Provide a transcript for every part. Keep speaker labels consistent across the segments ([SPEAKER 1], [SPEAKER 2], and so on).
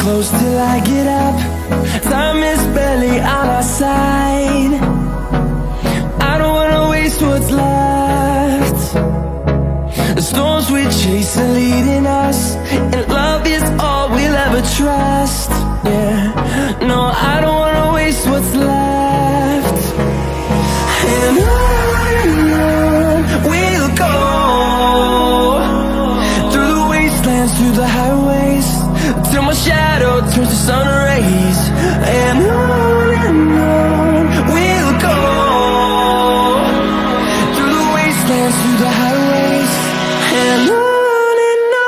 [SPEAKER 1] close till I get up. Time is barely on our side. I don't wanna waste what's left. The storms we chase are leading us, and love is all we'll ever trust. Yeah, no, I don't wanna waste what's left. And on we'll go, through the wastelands, through the highways, till my shadow turns to sun rays. And on we'll go, through the wastelands, through the highways, and on we'll go.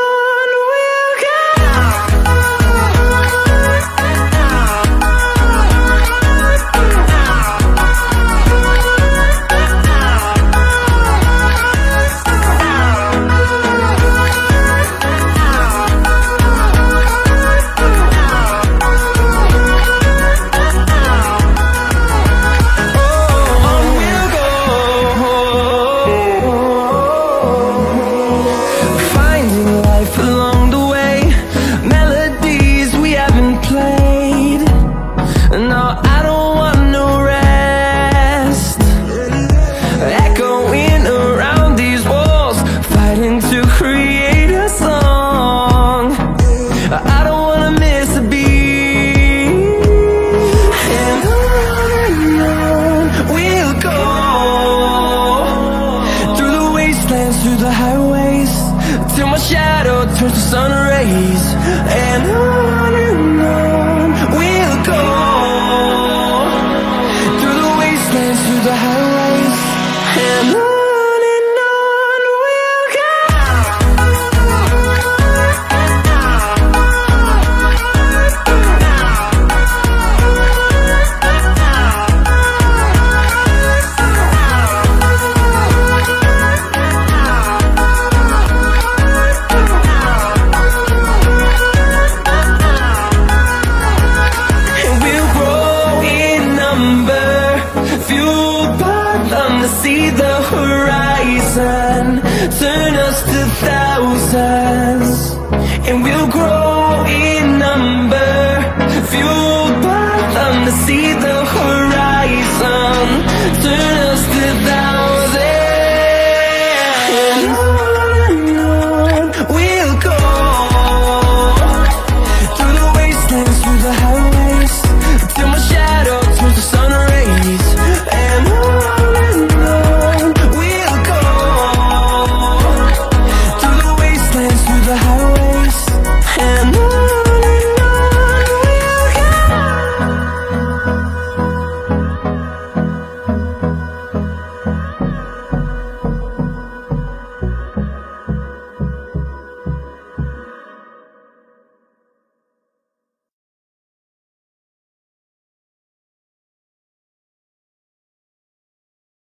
[SPEAKER 1] Through the highways, till my shadow turns to sun rays. And on we'll go, through the wastelands, through the highways, and on we'll go. Fueled by them to see the horizon, turn us to thousands, and we'll grow in number.